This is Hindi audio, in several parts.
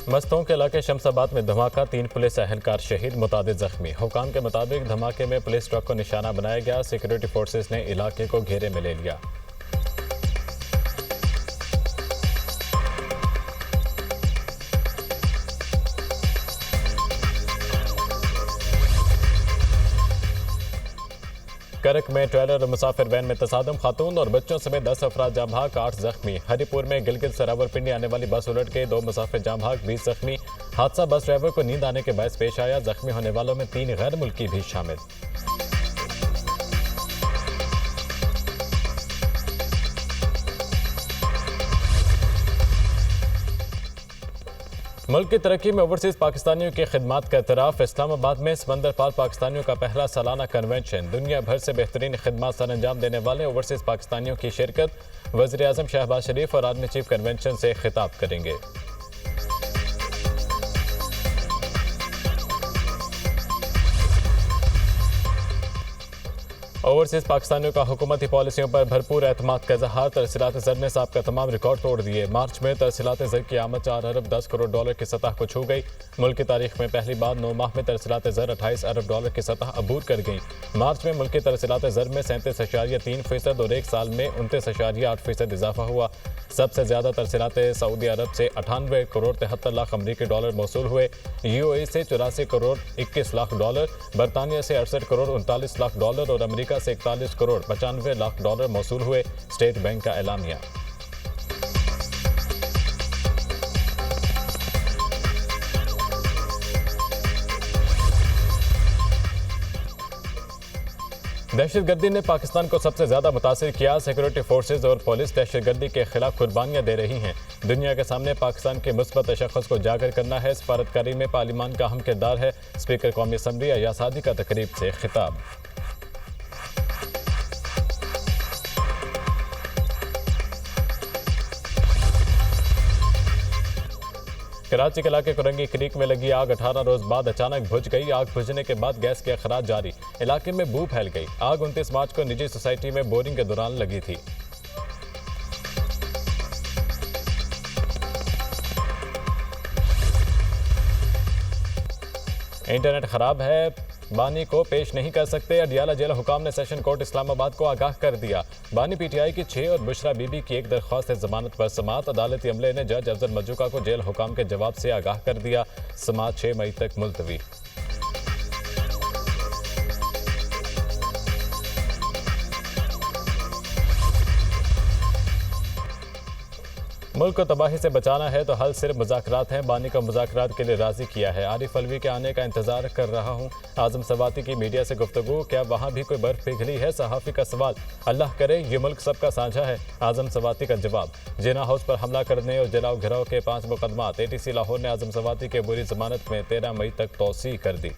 मस्तों के इलाके शमसाबाद में धमाका, 3 पुलिस एहलकार शहीद, मुतादिद जख्मी। हुकाम के मुताबिक धमाके में पुलिस ट्रक को निशाना बनाया गया। सिक्योरिटी फोर्सेस ने इलाके को घेरे में ले लिया। करक में ट्रेलर और मुसाफिर वैन में तसादम, खातून और बच्चों समेत 10 अफराद जाँ भाग, 8 जख्मी। हरिपुर में गिलगित से रावलपिंडी आने वाली बस उलट के 2 मुसाफिर जाँ भाग, 20 जख्मी। हादसा बस ड्राइवर को नींद आने के बायस पेश आया। जख्मी होने वालों में 3 गैर मुल्की भी शामिल। मुल्क की तरक्की में ओवरसीज पाकिस्तानियों की खिदमत का एतराफ़। इस्लामाबाद में समंदर पार पाकिस्तानियों का पहला सालाना कन्वेंशन। दुनिया भर से बेहतरीन खिदमत सर अंजाम देने वाले ओवरसीज पाकिस्तानियों की शिरकत। वज़ीर आज़म शहबाज शरीफ और आर्मी चीफ कन्वेंशन से खिताब करेंगे। ओवरसीज पाकिस्तानियों का हुकूमती पॉलिसियों पर भरपूर एतमाद का इजहार। तरसीलात ज़र ने साहब का तमाम रिकॉर्ड तोड़ दिए। मार्च में तरसीलात ज़र की आमद 4 अरब 10 करोड़ डॉलर की सतह को छू गई। मुल्क की तारीख में पहली बार 9 माह में तरसीलात ज़र 28 अरब डॉलर की सतह अबूर कर गई। मार्च में मुल्क की तरसीलात ज़र में 37.3% और एक साल में 29.8% इजाफा हुआ। सबसे ज्यादा तरसीलात सऊदी अरब से 98 करोड़ 73 लाख अमरीकी डॉलर मौसूल हुए। यूएई से 84 करोड़ 21 लाख डॉलर, बरतानिया से 68 करोड़ 39 लाख डॉलर और अमेरिका से 41 करोड़ 95 लाख डॉलर मौसूल हुए। स्टेट बैंक का एलामिया। दहशतगर्दी ने पाकिस्तान को सबसे ज्यादा मुतासिर किया। सिक्योरिटी फोर्सेज और पुलिस दहशतगर्दी के खिलाफ कुर्बानियां दे रही हैं। दुनिया के सामने पाकिस्तान के मुस्बत तशख्खुस को उजागर करना है। सफारतकारी में पार्लिमान का अहम किरदार है। स्पीकर कौमी असम्बली अयाज सादी का तकरीब से खिताब। कराची के इलाके कुरंगी क्रीक में लगी आग 18 रोज बाद अचानक बुझ गई। आग बुझने के बाद गैस के अखराज जारी, इलाके में बू फैल गई। आग 29 मार्च को निजी सोसाइटी में बोरिंग के दौरान लगी थी। इंटरनेट खराब है, बानी को पेश नहीं कर सकते। अडियाला जेल हुकाम ने सेशन कोर्ट इस्लामाबाद को आगाह कर दिया। बानी पीटीआई की 6 और बुशरा बीबी की एक दरख्वास्त जमानत पर समात। अदालती अमले ने जज अफजल मजूका को जेल हुकाम के जवाब से आगाह कर दिया। समात 6 मई तक मुलतवी। मुल्क को तबाही से बचाना है तो हल सिर्फ मुज़ाकरात हैं। बानी को मुज़ाकरात के लिए राजी किया है। आरिफ अलवी के आने का इंतजार कर रहा हूँ। आजम सवाती की मीडिया से गुफ्तगू, क्या वहाँ भी कोई बर्फ पिघली है? सहाफ़ी का सवाल, अल्लाह करे ये मुल्क सबका साझा है। आजम सवाती का जवाब, जिना हाउस पर हमला करने और जलाओ घिराव के 5 मुकदमात। एटीसी लाहौर ने आजम सवाती के बुरी जमानत में 13 मई तक तौसीह कर दी।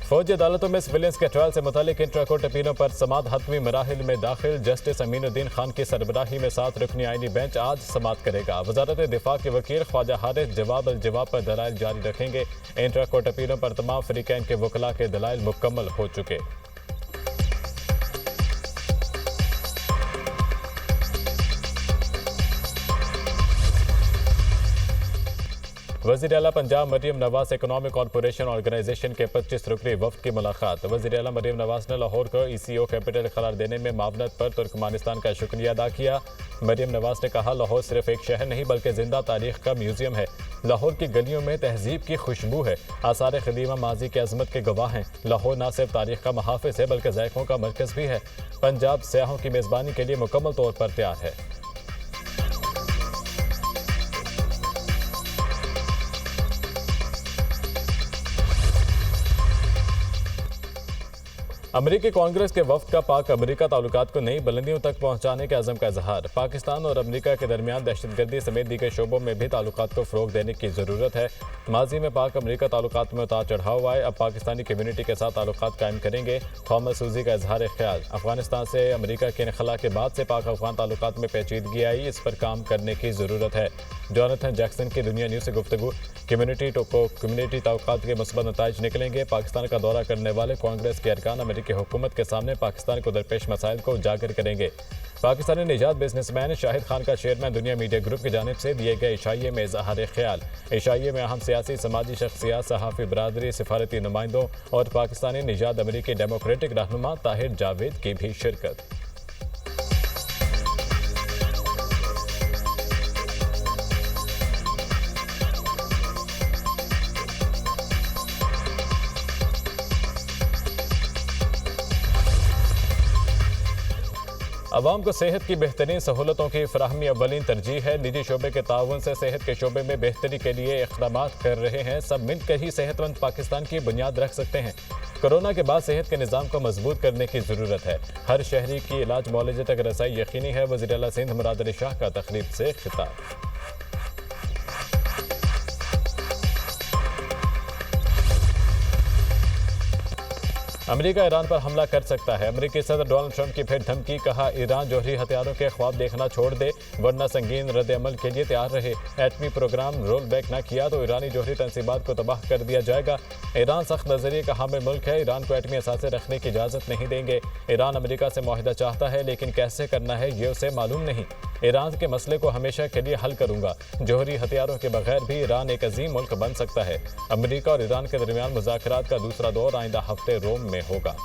फौजी अदालतों में सिविलियंस के ट्रायल से मुतालिक इंट्रा कोर्ट अपीलों पर समात हतमी मराहिल में दाखिल। जस्टिस अमीनुद्दीन खान की सरबराही में 7 रुकनी आईनी बेंच आज समात करेगा। वजारत दिफा के वकील ख्वाजा हारिस जवाब अल जवाब पर दलाइल जारी रखेंगे। इंट्रा कोर्ट अपीलों पर तमाम फरीकैन के वकला के दलाइल मुकम्मल हो चुके। वज़ीर आला Punjab Maryam Nawaz economic corporation organization के 25 रुकनी वफ्द की मुलाकात। वज़ीर आला मरीम नवाज ने लाहौर को ECO कैपिटल करार देने में मावनत पर तुर्कमानिस्तान का शुक्रिया अदा किया। मरीम नवाज ने कहा, लाहौर सिर्फ एक शहर नहीं बल्कि जिंदा तारीख का म्यूजियम है। लाहौर की गलियों में तहजीब की खुशबू है। आसार क़दीमा माजी की अजमत के गवाह हैं। लाहौर न सिर्फ तारीख का मुहाफ़िज़ है बल्कि ज़ायक़ों का मरकज़ भी है। पंजाब सयाहों की मेज़बानी के लिए मुकम्मल तौर पर तैयार है। अमेरिकी कांग्रेस के वफ्द का पाक अमेरिका ताल्लुकात को नई बुलंदियों तक पहुंचाने के अज़म का इजहार। पाकिस्तान और अमेरिका के दरमियान दहशतगर्दी समेत दीगर शोबों में भी ताल्लुकात को फ़रोग देने की ज़रूरत है। माजी में पाक अमेरिका ताल्लुकात में उतार चढ़ाव आए, अब पाकिस्तानी कम्यूनिटी के साथ ताल्लुकात कायम करेंगे। थॉमस सूजी का इजहार ख्याल। अफगानिस्तान से अमेरिका के इनखला के बाद से पाक अफगान ताल्लुकात में पेचीदगी आई, इस पर काम करने की ज़रूरत है। जॉनथन जैक्सन की दुनिया न्यूज़ से गुफ्तगू। कम्यूनिटी ताल्लुकात के मुस्बत नताइज निकलेंगे। पाकिस्तान का दौरा करने वाले कांग्रेस के अरकान अमेरिकी हुकूमत के सामने पाकिस्तान को दरपेश मसाइल को उजागर करेंगे। पाकिस्तानी निजात बिजनेसमैन शाहिद खान का चेयरमैन दुनिया मीडिया ग्रुप की जानिब से दिए गए इशाइये में इजहार ख्याल। इशाइये में अहम सियासी समाजी शख्सियात, सहाफ़ी बरादरी, सिफारती नुमाइंदों और पाकिस्तानी निजात अमेरिकी डेमोक्रेटिक रहनुमा ताहिर जावेद की भी शिरकत। अवाम को सेहत की बेहतरीन सहूलतों की फराहमी अव्वलीन तरजीह है। निजी शोबे के ताउन से सेहत के शोबे में बेहतरी के लिए इक़दाम कर रहे हैं। सब मिलकर ही सेहतमंद पाकिस्तान की बुनियाद रख सकते हैं। कोरोना के बाद सेहत के निज़ाम को मजबूत करने की ज़रूरत है। हर शहरी की इलाज मुआलजे तक रसाई यकीनी है। वज़ीर आला सिंध मुराद अली शाह का तकरीब से खिताब। अमेरिका ईरान पर हमला कर सकता है। अमेरिकी सदर डोनाल्ड ट्रंप की फिर धमकी। कहा, ईरान जौहरी हथियारों के ख्वाब देखना छोड़ दे वरना संगीन रद्द अमल के लिए तैयार रहे। एटमी प्रोग्राम रोल बैक न किया तो ईरानी जौहरी तंसीबात को तबाह कर दिया जाएगा। ईरान सख्त नजरिए का हामिल मुल्क है। ईरान को एटमी असासे रखने की इजाज़त नहीं देंगे। ईरान अमेरिका से मुआहिदा चाहता है, लेकिन कैसे करना है ये उसे मालूम नहीं। ईरान के मसले को हमेशा के लिए हल करूंगा। जौहरी हथियारों के बगैर भी ईरान एक अजीम मुल्क बन सकता है। अमेरिका और ईरान के दरमियान मुज़ाकरात का दूसरा दौर आइंदा हफ्ते रोम में होगा।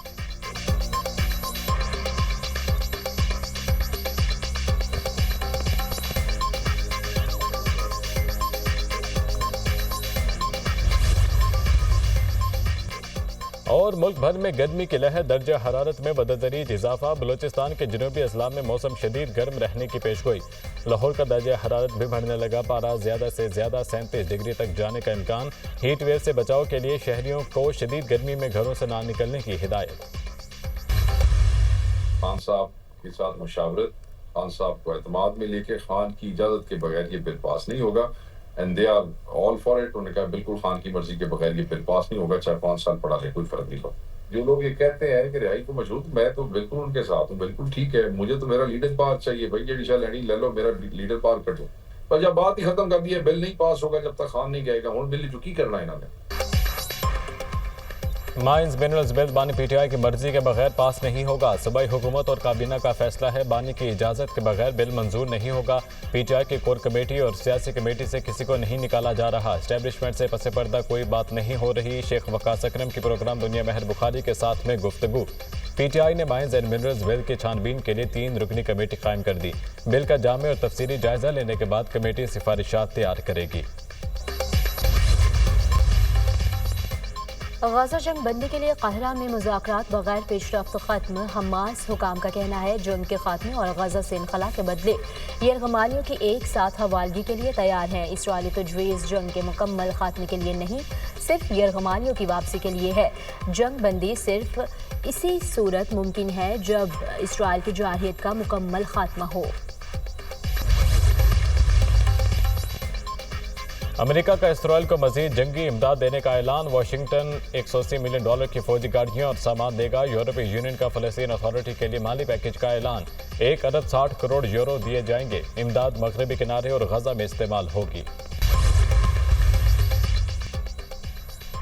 और मुल्क भर में गर्मी की लहर, दर्जा हरारत में बदतदरीज इजाफा। बलूचिस्तान के जनूबी अजला में मौसम शदीद गर्म रहने की पेशगोई। लाहौर का दर्जा हरारत भी बढ़ने लगा। पारा ज़्यादा से ज़्यादा 37 डिग्री तक जाने का इम्कान। हीट वेव से बचाव के लिए शहरियों को शदीद गर्मी में घरों से ना निकलने की हिदायत। खान साहब के साथ मुशावरत, खान साहब को एतमाद में लेके खान की इजाज़त के बगैर ये बिल पास नहीं होगा। And they are all for it. उन्होंने कहा बिल्कुल खान की मर्जी के बगैर ये बिल पास नहीं होगा, चाहे 5 साल पढ़ा ले, कोई फर्क नहीं पड़ता। जो लोग ये कहते हैं कि रिहाई को मशरूत, मैं तो बिल्कुल उनके साथ हूँ, बिल्कुल ठीक है। मुझे तो मेरा लीडर पावर चाहिए भाई, जेडी शाह लैनी ले लो, मेरा लीडर पावर कटो। पर जब बात ही खत्म कर दी है, बिल नहीं पास होगा जब तक खान नहीं कहेगा। हूँ बिल चुकी करना है इन्होंने। माइंस मिनरल्स बिल बानी पीटीआई की मर्जी के बगैर पास नहीं होगा। सूबाई हुकूमत और काबीना का फैसला है, बानी की इजाज़त के बगैर बिल मंजूर नहीं होगा। पीटीआई की कोर कमेटी और सियासी कमेटी से किसी को नहीं निकाला जा रहा। एस्टेब्लिशमेंट से पसे पर्दा कोई बात नहीं हो रही। शेख वकास अकरम की प्रोग्राम दुनिया महर बुखारी के साथ में गुफ्तगू। पीटीआई ने माइंस एंड मिनरल्स बिल की छानबीन के लिए 3 रुकनी कमेटी कायम कर दी। बिल का जामे और तफसीली जायजा लेने के बाद कमेटी सिफारिशात तैयार करेगी। गाजा जंग बंदी के लिए काहिरा में मुज़ाकरात बगैर पेशरफ्त खत्म। हमास हुकाम का कहना है जंग के खात्मे और गाजा से इनखला के बदले यरगमालियों की एक साथ हवालगी के लिए तैयार हैं। इसराइली तजवीज़ जंग के मुकम्मल खात्मे के लिए नहीं, सिर्फ यरगमालियों की वापसी के लिए है। जंग बंदी सिर्फ इसी सूरत मुमकिन है जब इसराइल की जारहियत का मुकम्मल खात्मा हो। अमेरिका का इसराइल को मजीद जंगी इमदाद देने का ऐलान। वाशिंगटन $180 मिलियन की फौजी गाड़ियां और सामान देगा। यूरोपीय यूनियन का फ़लस्तीन अथॉरिटी के लिए माली पैकेज का ऐलान। 1 अरब 60 करोड़ यूरो दिए जाएंगे। इमदाद मगरबी किनारे और गजा में इस्तेमाल होगी।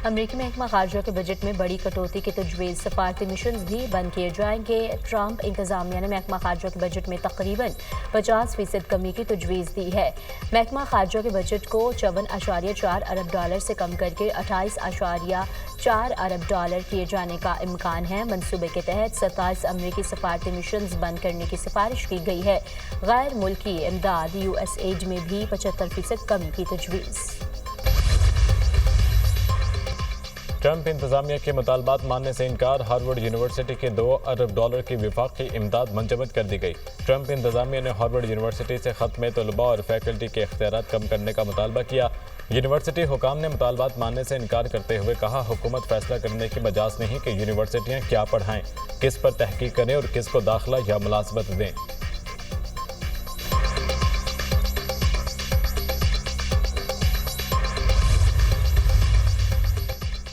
अमेरिकी महकमा खारजा के बजट में बड़ी कटौती की तजवीज़। सफारती मिशन भी बंद किए जाएंगे। ट्रंप इंतजामिया ने महकमा खारजा के बजट में तकरीबन 50% कमी की तजवीज़ दी है। महकमा खारजा के बजट को $54.4 अरब से कम करके $28.4 अरब किए जाने का इम्कान है। मनसूबे के तहत 27 अमेरिकी सफारती मिशन बंद करने की सिफारिश की गई है। गैर मुल्की इमदाद USAID में भी 75% कमी की तजवीज़। ट्रंप इंतजामिया के मुतालबात मानने से इनकार। हार्वर्ड यूनिवर्सिटी के $2 अरब की विफाकी इमदाद मुंजमद कर दी गई। ट्रंप इंतजामिया ने हार्वर्ड यूनिवर्सिटी से खत्म तलबा और फैकल्टी के इख्तियारात कम करने का मुतालबा किया। यूनिवर्सिटी हुकाम ने मुतालबात मानने से इनकार करते हुए कहा, हुकूमत फैसला करने की मजाज नहीं कि यूनिवर्सिटियाँ क्या पढ़ाएं, किस पर तहकीक करें और किस को दाखिला या मुलाजमत दें।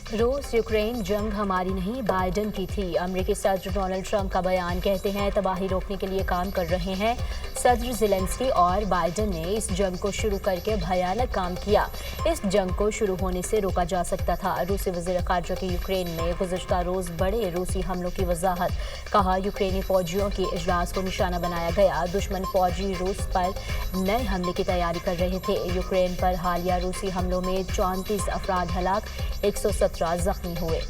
रूस यूक्रेन जंग हमारी नहीं बाइडन की थी। अमेरिकी सदर डोनाल्ड ट्रंप का बयान। कहते हैं तबाही रोकने के लिए काम कर रहे हैं। सदर ज़ेलेंस्की और बाइडन ने इस जंग को शुरू करके भयानक काम किया। इस जंग को शुरू होने से रोका जा सकता था। रूसी वज़ीर ख़ारजा की यूक्रेन में गुज़िश्ता रोज़ बड़े रूसी हमलों की वजाहत। कहा, यूक्रेनी फौजियों के इजलास को निशाना बनाया गया। दुश्मन फौजी रूस पर नए हमले की तैयारी कर रहे थे। यूक्रेन पर हालिया रूसी हमलों में 34 अफराद हलाक, 117 जख्मी हुए।